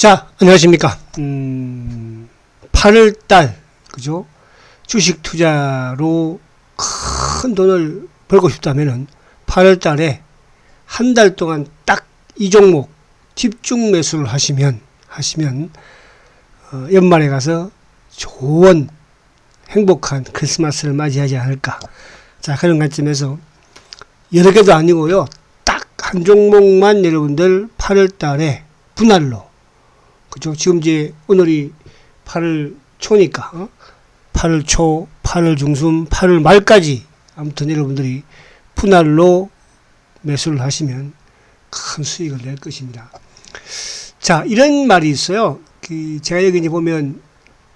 자, 안녕하십니까. 8월달, 그죠? 주식 투자로 큰 돈을 벌고 싶다면은 8월달에 한 달 동안 딱 이 종목 집중 매수를 하시면 연말에 가서 좋은 행복한 크리스마스를 맞이하지 않을까. 자, 그런 관점에서 여러 개도 아니고요. 딱 한 종목만 여러분들 8월달에 분할로, 그죠? 지금 이제 오늘이 8월 초니까 8월 초, 8월 중순, 8월 말까지 아무튼 여러분들이 분할로 매수를 하시면 큰 수익을 낼 것입니다. 자, 이런 말이 있어요. 제가 여기 이제 보면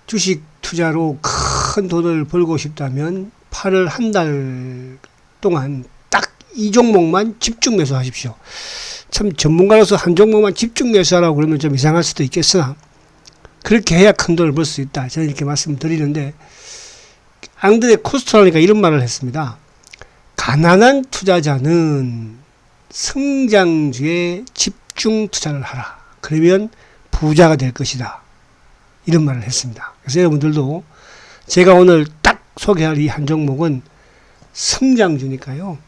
주식 투자로 큰 돈을 벌고 싶다면 8월 한 달 동안 딱 이 종목만 집중 매수하십시오. 참 전문가로서 한 종목만 집중 매수하라고 그러면 좀 이상할 수도 있겠으나 그렇게 해야 큰 돈을 벌 수 있다. 저는 이렇게 말씀드리는데, 앙드레 코스토라니까 이런 말을 했습니다. 가난한 투자자는 성장주에 집중 투자를 하라. 그러면 부자가 될 것이다. 이런 말을 했습니다. 그래서 여러분들도 제가 오늘 딱 소개할 이 한 종목은 성장주니까요.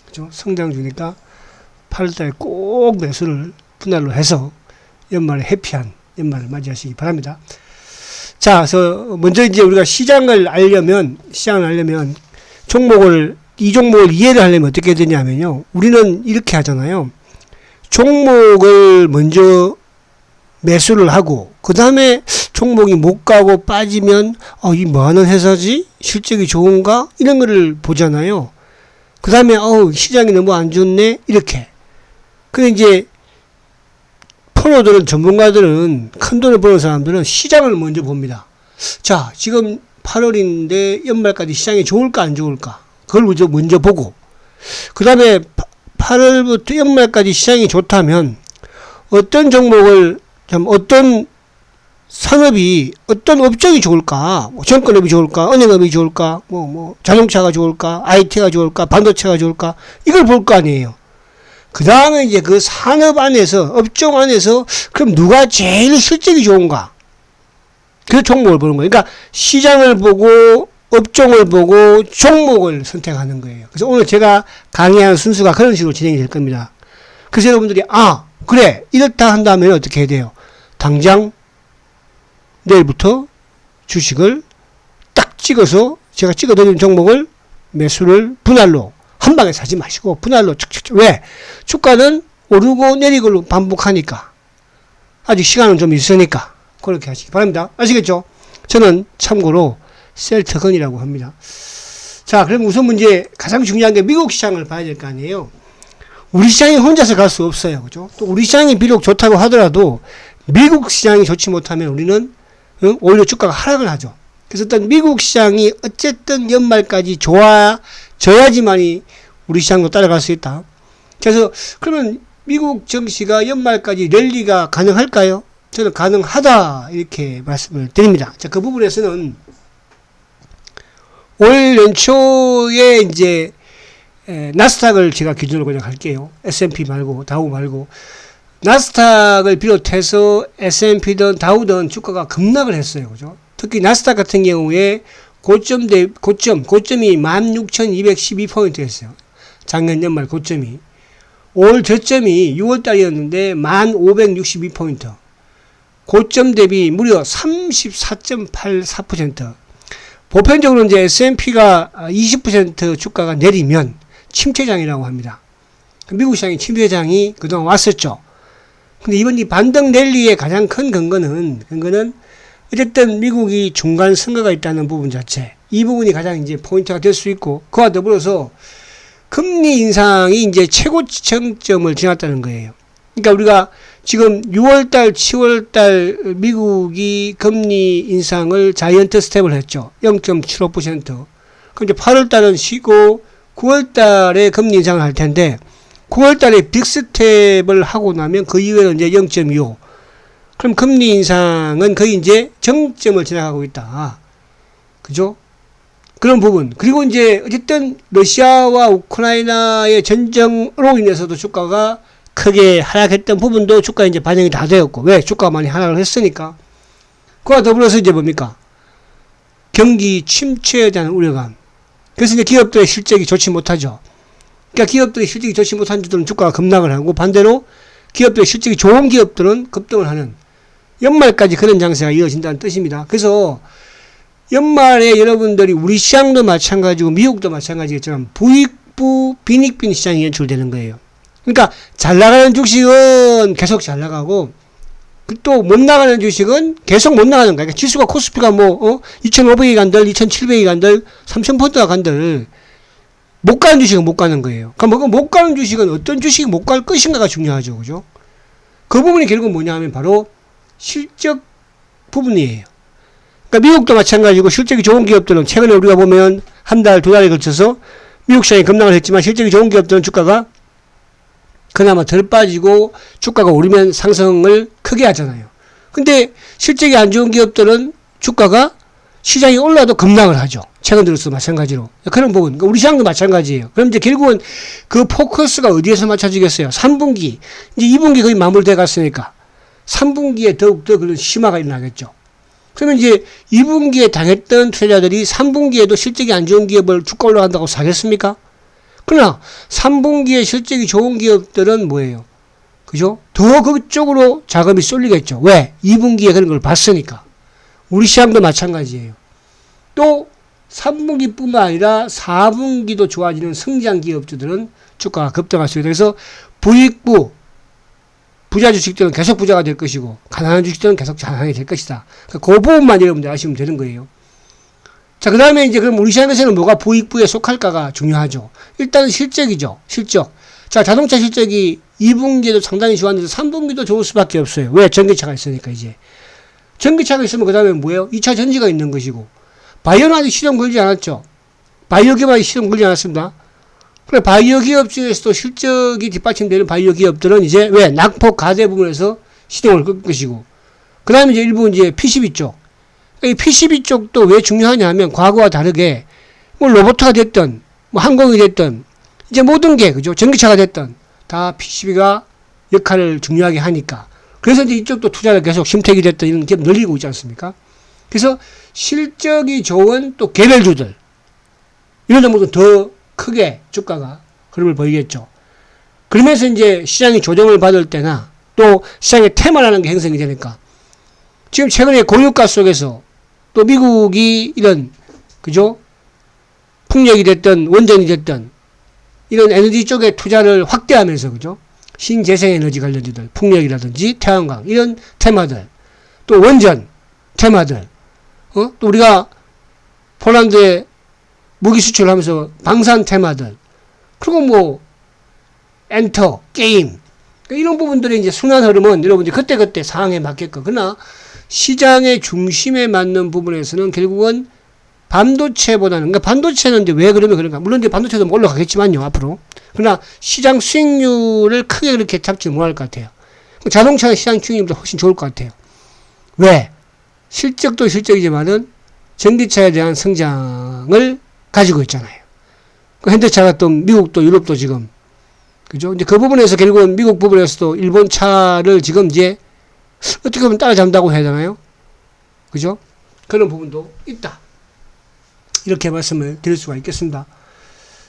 그죠? 성장주니까 8월달에 꼭 매수를 분할로 해서 연말에 해피한 연말을 맞이하시기 바랍니다. 자, 그래서 먼저 이제 우리가 시장을 알려면 이 종목을 이해를 하려면 어떻게 되냐면요. 우리는 이렇게 하잖아요. 종목을 먼저 매수를 하고, 그 다음에 종목이 못 가고 빠지면, 이 뭐 하는 회사지? 실적이 좋은가? 이런 거를 보잖아요. 그 다음에, 시장이 너무 안 좋네? 이렇게. 근데 이제, 프로들은, 전문가들은, 큰 돈을 버는 사람들은 시장을 먼저 봅니다. 자, 지금 8월인데 연말까지 시장이 좋을까 안 좋을까? 그걸 먼저 보고, 그 다음에 8월부터 연말까지 시장이 좋다면 어떤 종목을, 어떤 산업이, 어떤 업종이 좋을까? 정권업이 좋을까? 은행업이 좋을까? 자동차가 좋을까? IT가 좋을까? 반도체가 좋을까? 이걸 볼 거 아니에요. 그 다음에 이제 그 산업 안에서, 업종 안에서, 그럼 누가 제일 실적이 좋은가? 그 종목을 보는 거예요. 그러니까 시장을 보고, 업종을 보고, 종목을 선택하는 거예요. 그래서 오늘 제가 강의하는 순수가 그런 식으로 진행이 될 겁니다. 그래서 여러분들이, 그래, 이렇다 한다면 어떻게 해야 돼요? 당장 내일부터 주식을 딱 찍어서, 제가 찍어드린 종목을 매수를 분할로, 한 방에 사지 마시고 분할로 척척척. 왜? 주가는 오르고 내리고 반복하니까. 아직 시간은 좀 있으니까 그렇게 하시기 바랍니다. 아시겠죠? 저는 참고로 셀트건이라고 합니다. 자, 그럼 우선 문제 가장 중요한 게 미국 시장을 봐야 될 거 아니에요. 우리 시장이 혼자서 갈 수 없어요. 그죠? 또 우리 시장이 비록 좋다고 하더라도 미국 시장이 좋지 못하면 우리는 오히려 주가가 하락을 하죠. 그래서 일단 미국 시장이 어쨌든 연말까지 좋아져야지만이 우리 시장도 따라갈 수 있다. 그래서 그러면 미국 증시가 연말까지 랠리가 가능할까요? 저는 가능하다 이렇게 말씀을 드립니다. 자, 그 부분에서는 올 연초에 이제 나스닥을 제가 기준으로 그냥 할게요. S&P 말고 다우 말고 나스닥을 비롯해서 S&P든 다우든 주가가 급락을 했어요. 그죠? 특히 나스닥 같은 경우에 고점이 16,212포인트였어요. 작년 연말 고점이. 올 저점이 6월달이었는데 1,562포인트. 고점 대비 무려 34.84%. 보편적으로 이제 S&P가 20% 주가가 내리면 침체장이라고 합니다. 미국 시장이 침체장이 그동안 왔었죠. 근데 이번 이 반등 랠리의 가장 큰 근거는 어쨌든 미국이 중간 선거가 있다는 부분 자체, 이 부분이 가장 이제 포인트가 될 수 있고, 그와 더불어서 금리 인상이 이제 최고 지점을 지났다는 거예요. 그러니까 우리가 지금 6월달, 7월달 미국이 금리 인상을 자이언트 스텝을 했죠. 0.75%. 그럼 이제 8월달은 쉬고 9월달에 금리 인상을 할 텐데, 9월달에 빅스텝을 하고 나면 그 이후에는 이제 0.25. 그럼 금리 인상은 거의 이제 정점을 지나가고 있다. 그죠? 그런 부분. 그리고 이제 어쨌든 러시아와 우크라이나의 전쟁으로 인해서도 주가가 크게 하락했던 부분도 주가에 이제 반영이 다 되었고, 왜? 주가가 많이 하락을 했으니까. 그와 더불어서 이제 뭡니까? 경기 침체에 대한 우려감. 그래서 이제 기업들의 실적이 좋지 못하죠. 그러니까 기업들의 실적이 좋지 못한 주들은 주가가 급락을 하고, 반대로 기업들의 실적이 좋은 기업들은 급등을 하는 연말까지 그런 장세가 이어진다는 뜻입니다. 그래서 연말에 여러분들이 우리 시장도 마찬가지고 미국도 마찬가지겠지만 부익부 빈익빈 시장이 연출되는 거예요. 그러니까 잘 나가는 주식은 계속 잘 나가고 또 못 나가는 주식은 계속 못 나가는 거야. 그러니까 지수가 코스피가 2,500이 간들 2,700이 간들 3,000포인트가 간들 못 가는 주식은 못 가는 거예요. 그러니까 못 가는 주식은 어떤 주식이 못 갈 것인가가 중요하죠. 그죠? 그 부분이 결국은 뭐냐 하면 바로 실적 부분이에요. 그러니까 미국도 마찬가지고 실적이 좋은 기업들은 최근에 우리가 보면 한 달, 두 달에 걸쳐서 미국 시장이 급락을 했지만 실적이 좋은 기업들은 주가가 그나마 덜 빠지고 주가가 오르면 상승을 크게 하잖아요. 근데 실적이 안 좋은 기업들은 주가가 시장이 올라도 급락을 하죠. 최근 들어서 마찬가지로. 그런 부분. 그러니까 우리 시장도 마찬가지예요. 그럼 이제 결국은 그 포커스가 어디에서 맞춰지겠어요? 3분기. 이제 2분기 거의 마무리돼 갔으니까 3분기에 더욱더 그런 심화가 일어나겠죠. 그러면 이제 2분기에 당했던 투자자들이 3분기에도 실적이 안 좋은 기업을 주가 올라간다고 사겠습니까? 그러나 3분기에 실적이 좋은 기업들은 뭐예요? 그죠? 더 그쪽으로 자금이 쏠리겠죠. 왜? 2분기에 그런 걸 봤으니까. 우리 시장도 마찬가지예요. 또 3분기뿐만 아니라 4분기도 좋아지는 성장 기업주들은 주가가 급등할 수 있다. 그래서 부익부 부자 주식들은 계속 부자가 될 것이고 가난한 주식들은 계속 가난하게 될 것이다. 그 부분만 여러분들 아시면 되는 거예요. 자, 그 다음에 이제 그럼 우리 시장에서는 뭐가 부익부에 속할까가 중요하죠. 일단은 실적이죠. 실적. 자, 자동차 실적이 2분기에도 상당히 좋았는데 3분기도 좋을 수밖에 없어요. 왜? 전기차가 있으니까 이제. 전기차가 있으면 그 다음에 뭐예요? 2차 전지가 있는 것이고. 바이오는 아직 시험 걸지 않았죠. 바이오 기업 아직 시험 걸지 않았습니다. 그래, 바이오 기업 중에서도 실적이 뒷받침되는 바이오 기업들은 이제 왜? 낙폭 가대 부분에서 시동을 끌 것이고. 그 다음에 이제 일부 이제 PCB 쪽. 이 PCB 쪽도 왜 중요하냐 하면 과거와 다르게 뭐 로봇가 됐든 뭐 항공이 됐든 이제 모든 게 그죠? 전기차가 됐든 다 PCB가 역할을 중요하게 하니까. 그래서 이제 이쪽도 투자를 계속 심택이 됐든 이런 기업 늘리고 있지 않습니까? 그래서 실적이 좋은 또 개별주들 이런 점보다 더 크게 주가가 흐름을 보이겠죠. 그러면서 이제 시장이 조정을 받을 때나 또 시장의 테마라는 게 형성이 되니까 지금 최근에 고유가 속에서 또 미국이 이런 그죠? 풍력이 됐든 원전이 됐든 이런 에너지 쪽에 투자를 확대하면서 그죠? 신재생에너지 관련주들 풍력이라든지 태양광 이런 테마들 또 원전 테마들 또 우리가 폴란드에 무기 수출하면서 방산 테마들 그리고 뭐 엔터 게임 이런 부분들이 이제 순환 흐름은 여러분들 그때그때 상황에 맞게끔 그러나 시장의 중심에 맞는 부분에서는 결국은 반도체보다는, 그러니까 반도체는 이제 왜 그러면 그런가? 물론 이제 반도체도 올라가겠지만요, 앞으로. 그러나 시장 수익률을 크게 그렇게 잡지 못할 것 같아요. 자동차 시장 수익률도 훨씬 좋을 것 같아요. 왜? 실적도 실적이지만은 전기차에 대한 성장을 가지고 있잖아요. 현대차가 또 미국도 유럽도 지금, 그죠? 이제 그 부분에서 결국은 미국 부분에서도 일본 차를 지금 이제 어떻게 보면 따라잡는다고 해야 되나요? 그죠? 그런 부분도 있다. 이렇게 말씀을 드릴 수가 있겠습니다.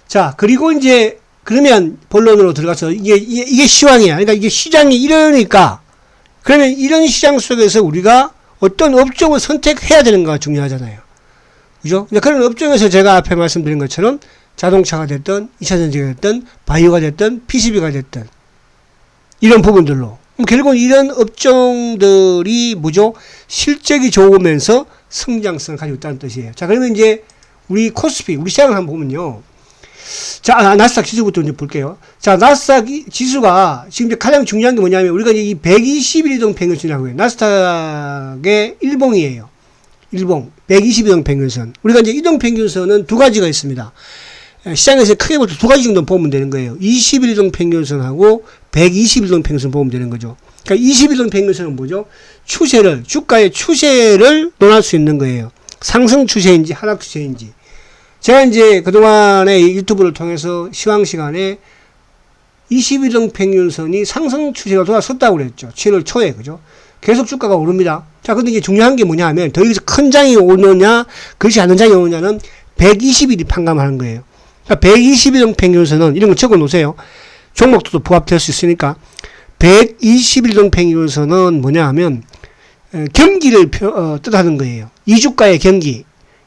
자, 그리고 이제, 그러면 본론으로 들어가서 이게 시황이야. 그러니까 이게 시장이 이러니까, 그러면 이런 시장 속에서 우리가 어떤 업종을 선택해야 되는가가 중요하잖아요. 그죠? 그런 업종에서 제가 앞에 말씀드린 것처럼 자동차가 됐든, 2차전지가 됐든, 바이오가 됐든, PCB가 됐든, 이런 부분들로. 결국은 이런 업종들이 뭐죠? 실적이 좋으면서 성장성을 가지고 있다는 뜻이에요. 자, 그러면 이제 우리 코스피, 우리 시장을 한번 보면요. 자, 나스닥 지수부터 이제 볼게요. 자, 나스닥 지수가 지금 이제 가장 중요한 게 뭐냐면 우리가 이제 이 121동 평균선이라고 해요. 나스닥의 일봉이에요. 일봉. 122동 평균선. 우리가 이제 이동 평균선은 두 가지가 있습니다. 시장에서 크게 볼 때 두 가지 정도 보면 되는 거예요. 21동 평균선하고 121동 평균선 보면 되는 거죠. 그러니까 21동 평균선은 뭐죠? 추세를, 주가의 추세를 논할 수 있는 거예요. 상승 추세인지 하락 추세인지. 제가 이제 그동안에 유튜브를 통해서 시황 시간에 21등 평균선이 상승 추세로 돌아섰다고 그랬죠. 7월 초에, 그죠? 계속 주가가 오릅니다. 자, 근데 이제 중요한 게 뭐냐 하면, 더 여기서 큰 장이 오느냐, 그렇지 않은 장이 오느냐는 120일이 판가름하는 거예요. 그러니까 121등 평균선은, 이런 거 적어 놓으세요. 종목도 부합될 수 있으니까. 121등 평균선은 뭐냐 하면, 경기를 뜻하는 거예요. 2주가의 경기.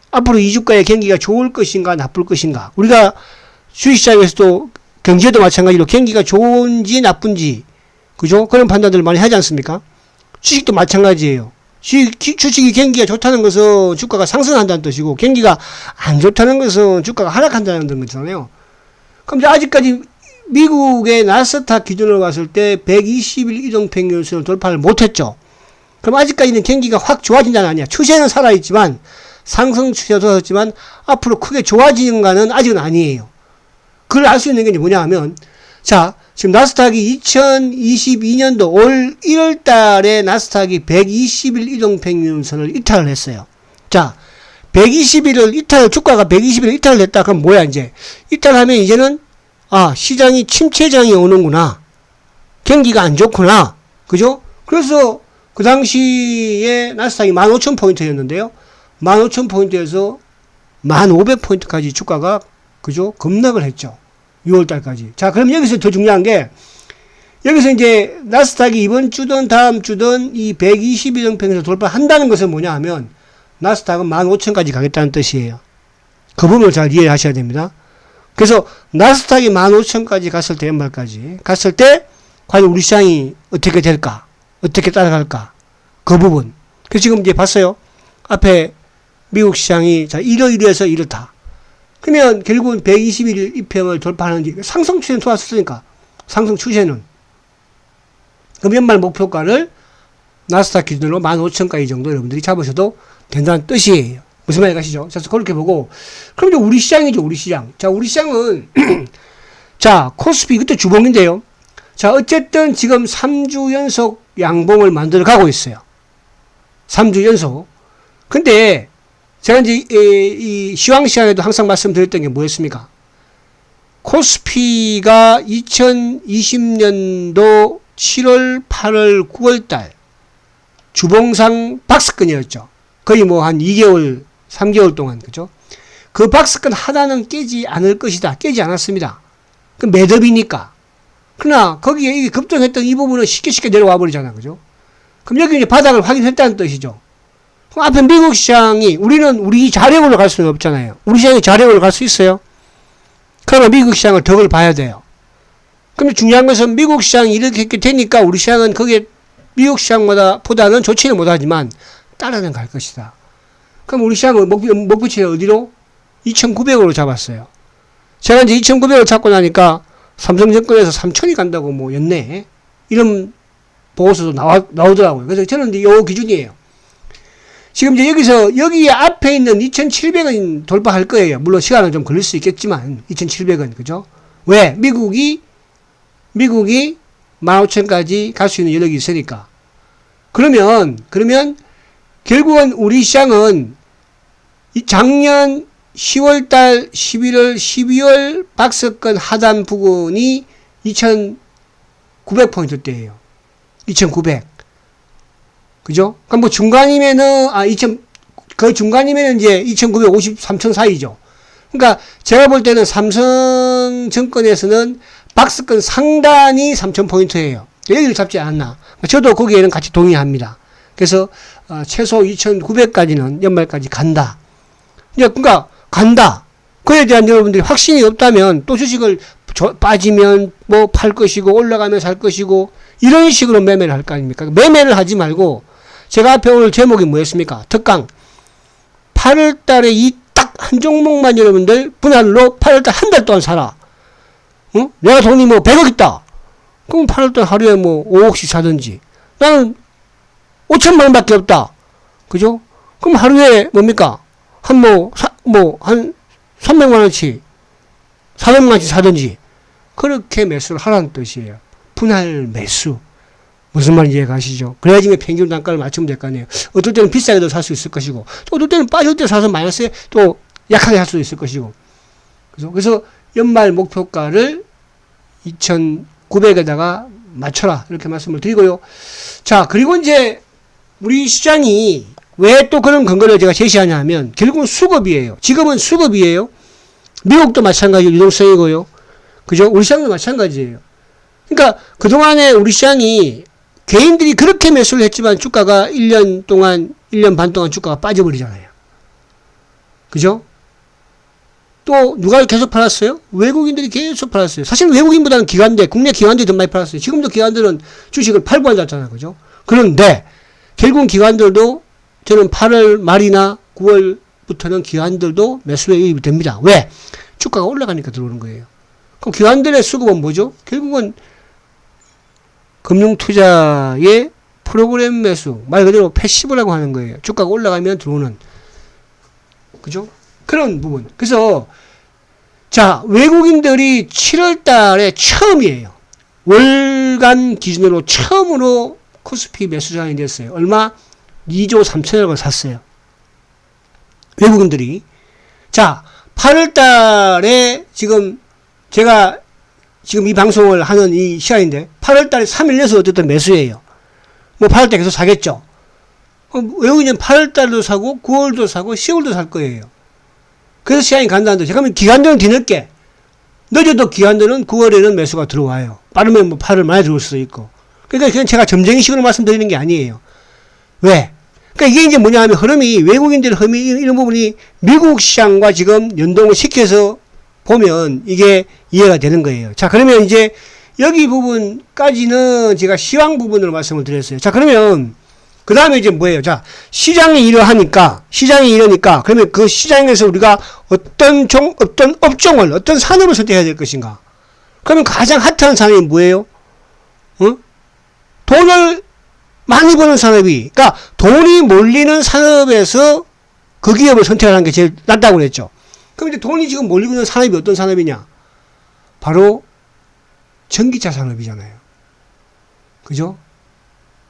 앞으로 2주가의 경기가 좋을 것인가, 나쁠 것인가. 우리가 주식시장에서도 경제도 마찬가지로 경기가 좋은지 나쁜지, 그죠? 그런 판단들을 많이 하지 않습니까? 주식도 마찬가지예요. 주식이 경기가 좋다는 것은 주가가 상승한다는 뜻이고, 경기가 안 좋다는 것은 주가가 하락한다는 뜻이잖아요. 그럼 이제 아직까지 미국의 나스닥 기준으로 봤을 때 120일 이동평균선을 돌파를 못했죠. 그럼 아직까지는 경기가 확 좋아진다는 아니야. 추세는 살아있지만, 상승 추세가 돌아섰지만, 앞으로 크게 좋아지는가는 아직은 아니에요. 그걸 알 수 있는 게 뭐냐 하면, 자, 지금 나스닥이 2022년도 올 1월 달에 나스닥이 120일 이동평균선을 이탈을 했어요. 자, 120일을 주가가 120일을 이탈을 했다. 그럼 뭐야, 이제? 이탈하면 이제는, 시장이 침체장이 오는구나. 경기가 안 좋구나. 그죠? 그래서 그 당시에 나스닥이 15,000포인트였는데요. 15,000포인트에서 1,500포인트까지 주가가, 그죠? 급락을 했죠. 6월달까지. 자, 그럼 여기서 더 중요한 게, 여기서 이제 나스닥이 이번 주든 다음 주든 이 120일평균선 돌파한다는 것은 뭐냐 하면, 나스닥은 15,000까지 가겠다는 뜻이에요. 그 부분을 잘 이해하셔야 됩니다. 그래서 나스닥이 15,000까지 갔을 때, 연말까지 갔을 때, 과연 우리 시장이 어떻게 될까? 어떻게 따라갈까? 그 부분. 그래서 지금 이제 봤어요. 앞에 미국 시장이, 자, 이러이러해서 이렇다. 그러면 결국은 120일 이평을 돌파하는지, 상승 추세는 돌았으니까, 상승 추세는. 그럼 연말 목표가를 나스닥 기준으로 15,000까지 정도 여러분들이 잡으셔도 된다는 뜻이에요. 무슨 말인지 아시죠? 그래서 그렇게 보고, 그럼 이제 우리 시장이죠, 우리 시장. 자, 우리 시장은, 자, 코스피, 그때 주봉인데요. 자, 어쨌든 지금 3주 연속 양봉을 만들어 가고 있어요. 3주 연속. 근데, 제가 이제, 이 시황 시간에도 항상 말씀드렸던 게 뭐였습니까? 코스피가 2020년도 7월, 8월, 9월 달 주봉상 박스권이었죠. 거의 뭐 한 2개월, 3개월 동안, 그죠? 그 박스권 하나는 깨지 않을 것이다. 깨지 않았습니다. 그 매듭이니까. 그러나 거기에 이게 급등했던 이 부분은 쉽게 내려와 버리잖아. 그죠? 그럼 여기 이제 바닥을 확인했다는 뜻이죠. 그럼 앞에 미국 시장이, 우리 자력으로 갈 수는 없잖아요. 우리 시장이 자력으로 갈 수 있어요? 그러면 미국 시장을 덕을 봐야 돼요. 그럼 중요한 것은 미국 시장이 이렇게 되니까 우리 시장은 거기에 미국 시장보다는 좋지는 못하지만 따라는 갈 것이다. 그럼 우리 시장은 목표치를 어디로? 2,900으로 잡았어요. 제가 이제 2,900을 잡고 나니까 삼성증권에서 3,000이 간다고 뭐 였네. 이런 보고서도 나오더라고요. 그래서 저는 이제 요 기준이에요. 지금 이제 여기 앞에 있는 2,700은 돌파할 거예요. 물론 시간은 좀 걸릴 수 있겠지만, 2,700은, 그죠? 왜? 미국이 15,000까지 갈 수 있는 여력이 있으니까. 그러면, 결국은 우리 시장은 작년 10월달, 11월, 12월 박스권 하단 부근이 2,900포인트대예요. 2,900. 그죠? 그럼 뭐 중간이면은, 거의 중간이면은 이제 2,950, 3,000 사이죠. 그러니까 제가 볼 때는 삼성증권에서는 박스권 상단이 3,000포인트예요. 여기를 잡지 않았나. 저도 거기에는 같이 동의합니다. 그래서, 최소 2,900까지는 연말까지 간다. 그러니까, 간다. 그에 대한 여러분들이 확신이 없다면 또 주식을 빠지면 뭐 팔 것이고 올라가면 살 것이고 이런 식으로 매매를 할 거 아닙니까? 매매를 하지 말고 제가 앞에 오늘 제목이 뭐였습니까? 특강. 8월 달에 이 딱 한 종목만 여러분들 분할로 8월 달 한 달 동안 사라. 응? 내가 돈이 뭐 100억 있다. 그럼 8월 달 하루에 뭐 5억씩 사든지. 나는 5천만 원밖에 없다. 그죠? 그럼 하루에 뭡니까? 한 300만 원치, 400만 원치 사든지. 그렇게 매수를 하라는 뜻이에요. 분할 매수. 무슨 말인지 가시죠? 그래야지 평균 단가를 맞추면 될 거 아니에요. 어떨 때는 비싸게도 살 수 있을 것이고, 또 어떨 때는 빠질 때 사서 마이너스에 또 약하게 할 수도 있을 것이고. 그래서 연말 목표가를 2,900에다가 맞춰라. 이렇게 말씀을 드리고요. 자, 그리고 이제 우리 시장이 왜 또 그런 근거를 제가 제시하냐 하면 결국은 수급이에요. 지금은 수급이에요. 미국도 마찬가지로 유동성이고요. 그죠? 우리 시장도 마찬가지예요. 그러니까 그동안에 우리 시장이 개인들이 그렇게 매수를 했지만 주가가 1년 동안, 1년 반 동안 주가가 빠져버리잖아요. 그죠? 또 누가 계속 팔았어요? 외국인들이 계속 팔았어요. 사실 외국인보다는 기관들, 국내 기관들이 더 많이 팔았어요. 지금도 기관들은 주식을 팔고 앉았잖아요. 그죠? 그런데 결국은 기관들도 저는 8월 말이나 9월부터는 기관들도 매수에 유입이 됩니다. 왜? 주가가 올라가니까 들어오는 거예요. 그럼 기관들의 수급은 뭐죠? 결국은 금융투자의 프로그램 매수, 말 그대로 패시브라고 하는 거예요. 주가가 올라가면 들어오는. 그죠? 그런 부분. 그래서, 자, 외국인들이 7월 달에 처음이에요. 월간 기준으로 처음으로 코스피 매수 자산이 됐어요. 얼마? 2조 3천억을 샀어요. 외국인들이. 자, 8월 달에 지금 제가 지금 이 방송을 하는 이 시간인데 8월 달에 3일 내서 어쨌든 매수예요. 뭐 8월 달 계속 사겠죠. 외국인은 8월 달도 사고 9월도 사고 10월도 살 거예요. 그래서 시간이 간다는데 그러면 기관들은 뒤늦게 늦어도 기관들은 9월에는 매수가 들어와요. 빠르면 뭐 8월 말에 들어올 수도 있고. 그러니까 그냥 제가 점쟁이식으로 말씀드리는 게 아니에요. 왜? 그러니까 이게 이제 뭐냐 하면 흐름이 외국인들 흐름이 이런 부분이 미국 시장과 지금 연동을 시켜서 보면 이게 이해가 되는 거예요. 자, 그러면 이제 여기 부분까지는 제가 시황 부분으로 말씀을 드렸어요. 자, 그러면 그 다음에 이제 뭐예요? 자, 시장이 이러니까 그러면 그 시장에서 우리가 어떤 업종을, 어떤 산업을 선택해야 될 것인가? 그러면 가장 핫한 산업이 뭐예요? 돈을 많이 버는 산업이, 그러니까 돈이 몰리는 산업에서 그 기업을 선택하는 게 제일 낫다고 그랬죠. 그럼 이제 돈이 지금 몰리고 있는 산업이 어떤 산업이냐? 바로 전기차 산업이잖아요. 그죠?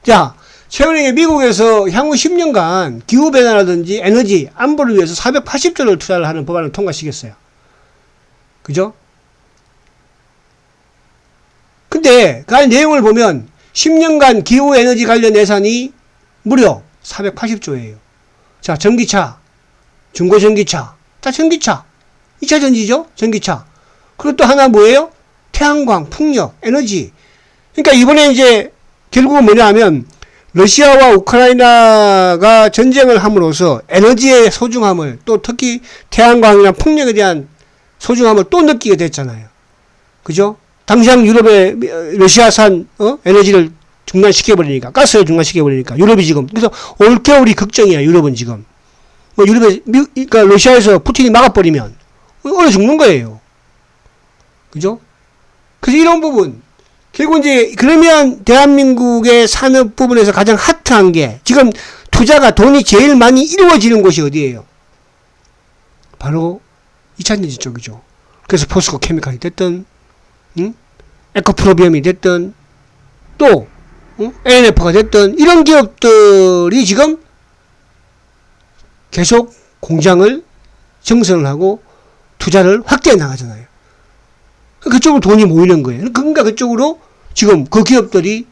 자, 최근에 미국에서 향후 10년간 기후변화라든지 에너지 안보를 위해서 480조를 투자를 하는 법안을 통과시켰어요. 그죠? 근데 그 안에 내용을 보면 10년간 기후에너지 관련 예산이 무려 480조예요. 자, 전기차, 중고전기차, 다 전기차. 2차 전지죠? 전기차. 그리고 또 하나 뭐예요? 태양광, 풍력, 에너지. 그러니까 이번에 이제 결국은 뭐냐 하면 러시아와 우크라이나가 전쟁을 함으로써 에너지의 소중함을 또 특히 태양광이나 풍력에 대한 소중함을 또 느끼게 됐잖아요. 그죠? 당장 유럽의 러시아산 에너지를 중단시켜버리니까, 가스를 중단시켜버리니까 유럽이 지금 그래서 올겨울이 걱정이야. 유럽은 지금 뭐 유럽에 그러니까 러시아에서 푸틴이 막아버리면 얼어 죽는 거예요. 그죠? 그래서 이런 부분 결국 이제 그러면 대한민국의 산업 부분에서 가장 핫한 게 지금 투자가 돈이 제일 많이 이루어지는 곳이 어디예요? 바로 2차전지 쪽이죠. 그래서 포스코 케미칼이 됐든 에코프로비움이 됐든 또 ANF가 됐든 이런 기업들이 지금 계속 공장을 정선을 하고 투자를 확대해 나가잖아요. 그쪽으로 돈이 모이는 거예요. 그러니까 그쪽으로 지금 그 기업들이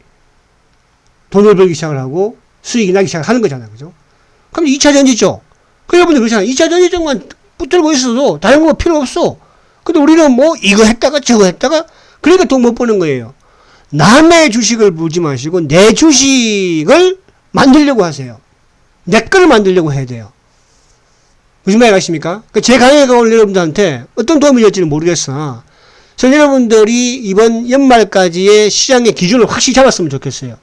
돈을 벌기 시작을 하고 수익이 나기 시작하는 거잖아요. 그죠? 그럼 2차 전지 쪽. 그 여러분들 그렇잖아요. 2차 전지 쪽만 붙들고 있어도 다른 거 필요 없어. 근데 우리는 뭐 이거 했다가 저거 했다가 그러니까 돈 못 버는 거예요. 남의 주식을 보지 마시고 내 주식을 만들려고 하세요. 내 거를 만들려고 해야 돼요. 무슨 말이 가십니까? 제 강의에 온 여러분들한테 어떤 도움이 될지는 모르겠으나 전 여러분들이 이번 연말까지의 시장의 기준을 확실히 잡았으면 좋겠어요.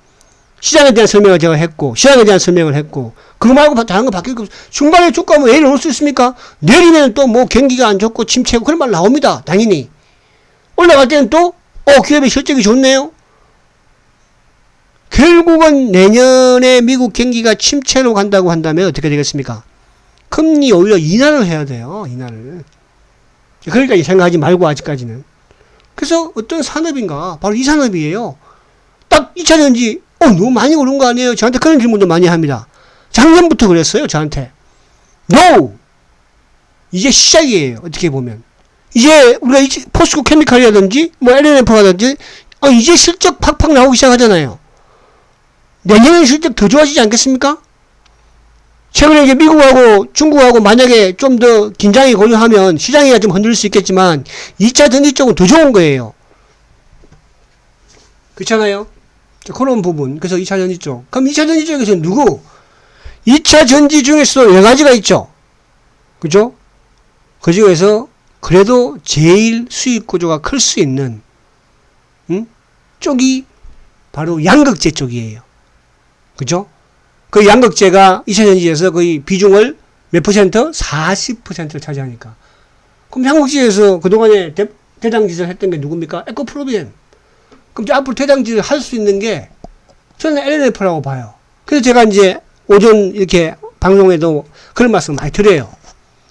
시장에 대한 설명을 제가 했고 시장에 대한 설명을 했고 그거 말고 다른 거 바뀔 거 없어요. 중간에 주가 뭐 내일 올 수 있습니까? 내리면 또 뭐 경기가 안 좋고 침체고 그런 말 나옵니다. 당연히. 올라갈 때는 또 기업의 실적이 좋네요. 결국은 내년에 미국 경기가 침체로 간다고 한다면 어떻게 되겠습니까? 금리 오히려 인하를 해야 돼요. 인하를. 그러니까 생각하지 말고 아직까지는. 그래서 어떤 산업인가? 바로 이 산업이에요. 딱 2차전지 너무 많이 오른 거 아니에요? 저한테 그런 질문도 많이 합니다. 작년부터 그랬어요. 저한테. No! 이제 시작이에요. 어떻게 보면. 이제 우리가 포스코 케미칼이라든지 뭐 LNF라든지 이제 실적 팍팍 나오기 시작하잖아요. 내년에 실적 더 좋아지지 않겠습니까? 최근에 이제 미국하고 중국하고 만약에 좀 더 긴장이 고조하면 시장이 좀 흔들릴 수 있겠지만 2차 전지 쪽은 더 좋은 거예요. 그렇잖아요? 그런 부분. 그래서 2차 전지 쪽. 그럼 2차 전지 쪽에서 누구? 2차 전지 중에서도 4가지가 있죠. 그죠? 그 중에서 그래도 제일 수익 구조가 클 수 있는 쪽이 바로 양극재 쪽이에요. 그죠? 그 양극재가 2차 전지에서 거의 비중을 몇 퍼센트? 40%를 차지하니까. 그럼 양극재에서 그동안에 대장짓을 했던 게 누굽니까? 에코프로비엠. 그럼 이제 앞으로 대장짓을 할 수 있는 게 저는 LNF라고 봐요. 그래서 제가 이제 오전 이렇게 방송에도 그런 말씀 많이 드려요.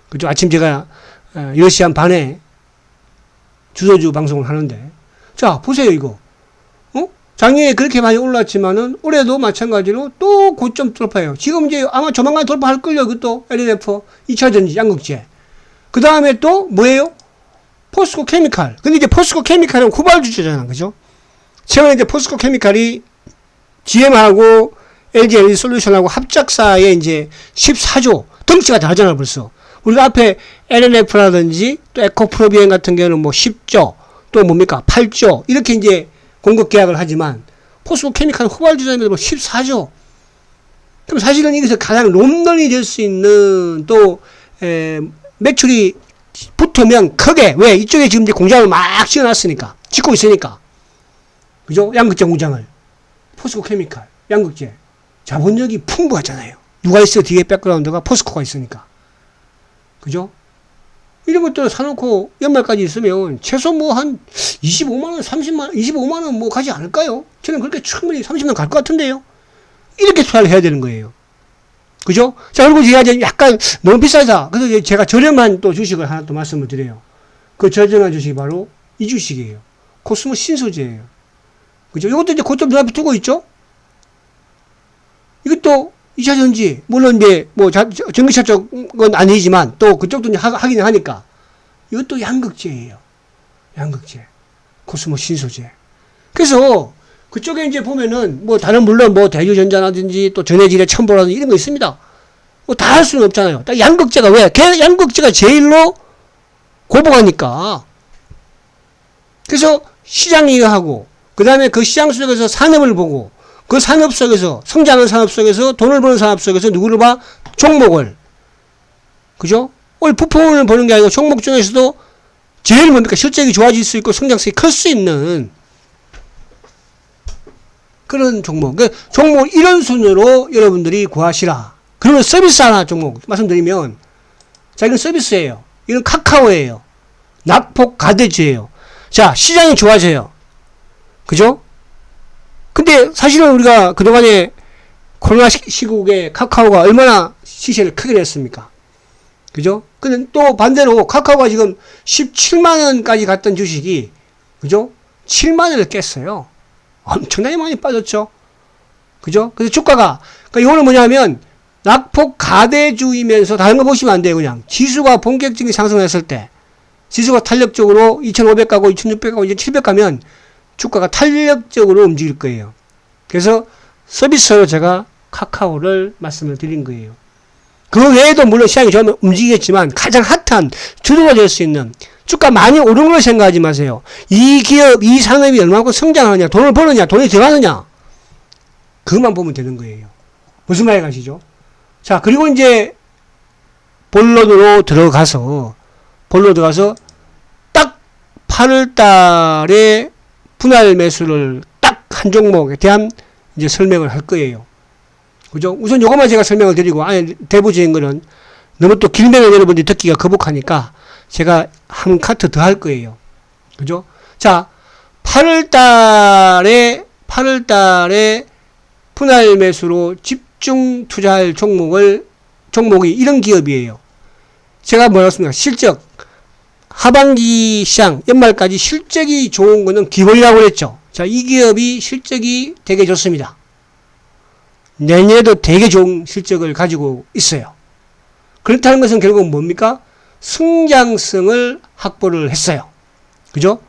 그죠? 아침 제가 10시 한 반에 주소주 방송을 하는데, 자, 보세요, 이거. 작년에 그렇게 많이 올랐지만은 올해도 마찬가지로 또 고점 돌파해요. 지금 이제 아마 조만간 돌파할걸요. 그것도 LNF 2차 전지 양극재. 그 다음에 또 뭐예요? 포스코 케미칼. 근데 이제 포스코 케미칼은 후발주자잖아. 그죠? 최근에 이제 포스코 케미칼이 GM하고 LG 에너지 솔루션하고 합작사에 이제 14조 덩치가 다르잖아 벌써. 우리가 앞에 LNF라든지 또 에코프로비엠 같은 경우는 뭐 10조 또 뭡니까 8조 이렇게 이제 공급 계약을 하지만 포스코 케미칼 후발주자입니다. 뭐 14조. 그럼 사실은 여기서 가장 롱런이 될 수 있는 또 매출이 붙으면 크게 왜 이쪽에 지금 이제 공장을 막 지어놨으니까 짓고 있으니까 그죠? 양극재 공장을 포스코 케미칼 양극재 자본력이 풍부하잖아요. 누가 있어 뒤에 백그라운드가 포스코가 있으니까 그죠? 이런 것들을 사놓고 연말까지 있으면 최소 뭐 한 25만원, 30만원, 25만원 뭐 가지 않을까요? 저는 그렇게 충분히 30년 갈 것 같은데요. 이렇게 투자를 해야 되는 거예요. 그죠? 자, 그리고 제가 이제 약간 너무 비싸다. 그래서 제가 저렴한 또 주식을 하나 또 말씀을 드려요. 그 저렴한 주식이 바로 이 주식이에요. 코스모 신소재예요. 그죠? 이것도 이제 고점 눈앞에 두고 있죠? 이것도 2차 전지, 물론 이제 뭐 전기차 쪽은 아니지만 또 그쪽도 이제 하긴 하니까 이것도 양극재예요. 양극재. 코스모 신소재. 그래서 그쪽에 이제 보면은 뭐 다른 물론 뭐 대주전자라든지 또 전해질의 첨보라든지 이런 거 있습니다. 뭐 다 할 수는 없잖아요. 딱 양극재가 왜? 양극재가 제일로 고부하니까. 그래서 시장 이해하고 그 다음에 그 시장 속에서 산업을 보고 그 산업 속에서 성장하는 산업 속에서 돈을 버는 산업 속에서 누구를 봐? 종목을. 그죠? 오늘 부품을 보는 게 아니고 종목 중에서도 제일 뭡니까? 실적이 좋아질 수 있고 성장성이 클 수 있는 그런 종목. 그러니까 종목 이런 순으로 여러분들이 구하시라. 그러면 서비스 하나 종목 말씀드리면 자, 이건 서비스예요. 이건 카카오예요. 낙폭 가대주예요. 자, 시장이 좋아져요. 그죠? 근데 사실은 우리가 그동안에 코로나 시국에 카카오가 얼마나 시세를 크게 냈습니까? 그죠? 근데 또 반대로 카카오가 지금 17만원까지 갔던 주식이 그죠? 7만원을 깼어요. 엄청나게 많이 빠졌죠? 그죠? 그래서 주가가 그러니까 이거는 뭐냐면 낙폭 가대주이면서 다른 거 보시면 안 돼요. 그냥 지수가 본격적인 상승했을 때 지수가 탄력적으로 2500 가고 2600 가고 이제 700 가면 주가가 탄력적으로 움직일 거예요. 그래서 서비스로 제가 카카오를 말씀을 드린 거예요. 그 외에도 물론 시장이 좋으면 움직이겠지만 가장 핫한 주도가 될 수 있는 주가 많이 오른 걸 생각하지 마세요. 이 기업, 이 산업이 얼마만큼 성장하느냐, 돈을 버느냐, 돈이 들어가느냐 그것만 보면 되는 거예요. 무슨 말이 가시죠? 자, 그리고 이제 본론으로 들어가서 딱 8월 달에 분할 매수를 딱 한 종목에 대한 이제 설명을 할 거예요. 그죠? 우선 요것만 제가 설명을 드리고, 대부적인 거는 너무 또 길면 여러분들이 듣기가 거북하니까 제가 한 카트 더 할 거예요. 그죠? 자, 8월 달에 분할 매수로 집중 투자할 종목이 이런 기업이에요. 제가 뭐라고 했습니까? 실적. 하반기 시장, 연말까지 실적이 좋은 거는 기본이라고 그랬죠. 자, 이 기업이 실적이 되게 좋습니다. 내년에도 되게 좋은 실적을 가지고 있어요. 그렇다는 것은 결국 뭡니까? 성장성을 확보를 했어요. 그죠?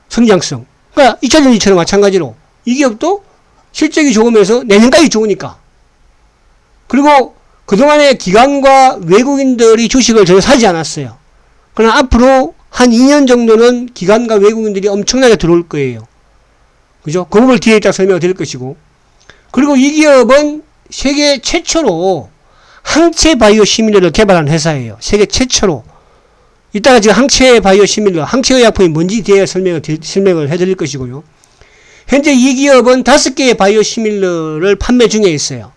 성장성. 그러니까 2차 전지처럼 마찬가지로 이 기업도 실적이 좋으면서 내년까지 좋으니까. 그리고 그동안에 기관과 외국인들이 주식을 전혀 사지 않았어요. 그러나 앞으로 한 2년 정도는 기관과 외국인들이 엄청나게 들어올 거예요. 그죠? 그 부분을 뒤에 딱 설명을 드릴 것이고. 그리고 이 기업은 세계 최초로 항체 바이오 시밀러를 개발한 회사예요. 세계 최초로. 이따가 지금 항체 바이오 시밀러, 항체 의약품이 뭔지 뒤에 설명을 해드릴 것이고요. 현재 이 기업은 5개의 바이오 시밀러를 판매 중에 있어요.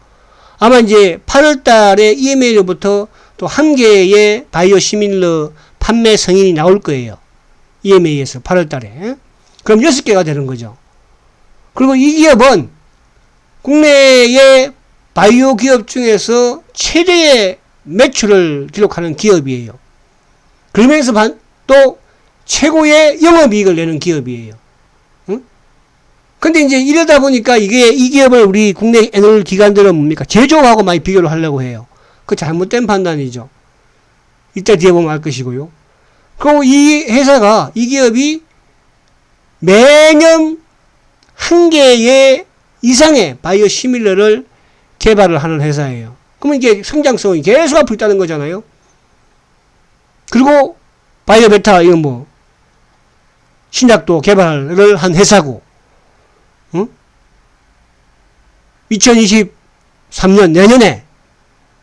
아마 이제 8월 달에 EMA로부터 또 1개의 바이오 시밀러 판매 승인이 나올 거예요. EMA에서 8월 달에. 그럼 6개가 되는 거죠. 그리고 이 기업은 국내의 바이오 기업 중에서 최대의 매출을 기록하는 기업이에요. 그러면서 또 최고의 영업이익을 내는 기업이에요. 응? 근데 이제 이러다 보니까 이 기업을 우리 국내 애널 기관들은 뭡니까? 제조하고 많이 비교를 하려고 해요. 그 잘못된 판단이죠. 이따 뒤에 보면 알 것이고요. 그리고 이 기업이 매년 1개의 이상의 바이오 시밀러를 개발을 하는 회사예요. 그러면 이게 성장성이 계속 앞으로 있다는 거잖아요. 그리고 바이오 베타 이건 뭐 신약도 개발을 한 회사고, 응? 2023년 내년에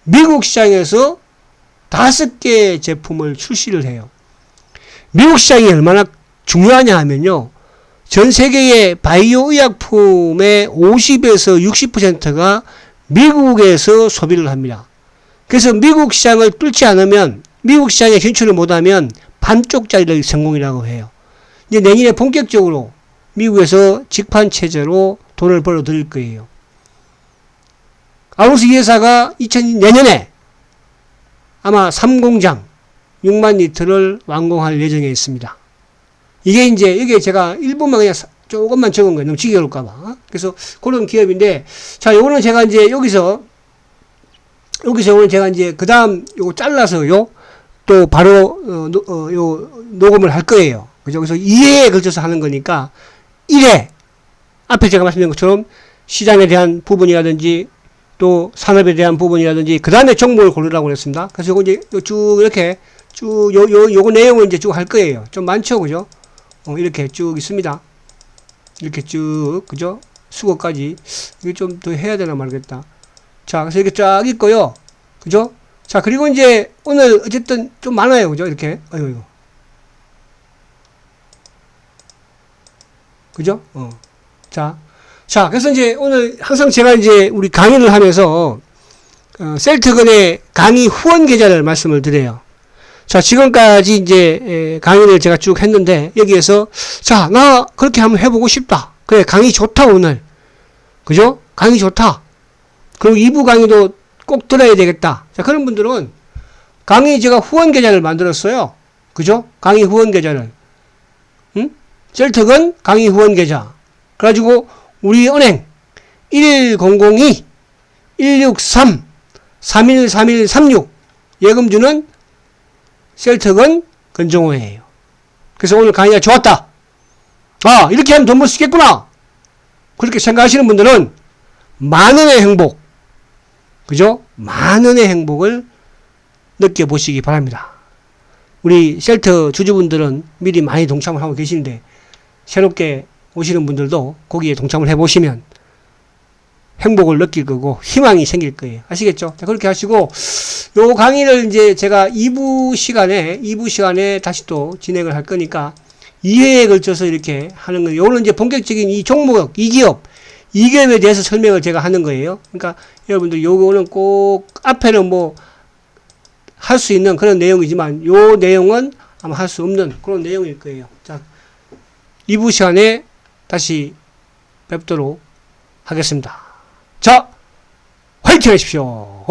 미국 시장에서 5개 제품을 출시를 해요. 미국 시장이 얼마나 중요하냐 하면요. 전 세계의 바이오 의약품의 50에서 60%가 미국에서 소비를 합니다. 그래서 미국 시장을 뚫지 않으면, 미국 시장에 진출을 못하면 반쪽짜리 성공이라고 해요. 이제 내년에 본격적으로 미국에서 직판 체제로 돈을 벌어 들일 거예요. 아우스 이 회사가 내년에 아마 3공장 6만 리터를 완공할 예정에 있습니다. 이게 제가 일부만 그냥 조금만 적은 거예요. 너무 지겨울까봐. 그래서 그런 기업인데, 자, 요거는 제가 이제 여기서 오늘 제가 이제 그 다음 요거 잘라서요, 또 바로, 녹음을 할 거예요. 그죠? 그래서 2회에 걸쳐서 하는 거니까, 1회, 앞에 제가 말씀드린 것처럼 시장에 대한 부분이라든지, 또 산업에 대한 부분이라든지, 그 다음에 종목을 고르라고 그랬습니다. 그래서 요거 이제 쭉 이렇게, 요거 내용을 이제 쭉 할 거예요. 좀 많죠? 그죠? 이렇게 쭉 있습니다. 이렇게 쭉, 그죠? 수거까지. 이게 좀 더 해야 되나 말겠다. 자, 그래서 이렇게 쫙 있고요. 그죠? 자, 그리고 이제 오늘 어쨌든 좀 많아요. 그죠? 이렇게. 아이고. 그죠? 자, 그래서 이제 오늘 항상 제가 이제 우리 강의를 하면서, 셀트건의 강의 후원 계좌를 말씀을 드려요. 자, 지금까지 이제 강의를 제가 쭉 했는데, 여기에서, 자, 나 그렇게 한번 해보고 싶다. 그래, 강의 좋다, 오늘. 그죠? 강의 좋다. 그리고 2부 강의도 꼭 들어야 되겠다. 자, 그런 분들은 강의 제가 후원 계좌를 만들었어요. 그죠? 강의 후원 계좌를. 응? 셀트건 강의 후원 계좌. 그래가지고, 우리 은행, 1002-163-313136 예금주는 셀트건 건정호예요. 그래서 오늘 강의가 좋았다. 아, 이렇게 하면 돈 벌 수 있겠구나. 그렇게 생각하시는 분들은 만원의 행복, 그죠? 만원의 행복을 느껴보시기 바랍니다. 우리 셀트 주주분들은 미리 많이 동참을 하고 계시는데, 새롭게 오시는 분들도 거기에 동참을 해보시면 행복을 느낄 거고 희망이 생길 거예요. 아시겠죠? 자, 그렇게 하시고, 요 강의를 이제 제가 2부 시간에 다시 또 진행을 할 거니까 2회에 걸쳐서 이렇게 하는 거예요. 요거는 이제 본격적인 이 종목, 이 기업에 대해서 설명을 제가 하는 거예요. 그러니까 여러분들 요거는 꼭 앞에는 뭐 할 수 있는 그런 내용이지만 요 내용은 아마 할 수 없는 그런 내용일 거예요. 자, 2부 시간에 다시 뵙도록 하겠습니다. 자, 화이팅 하십시오.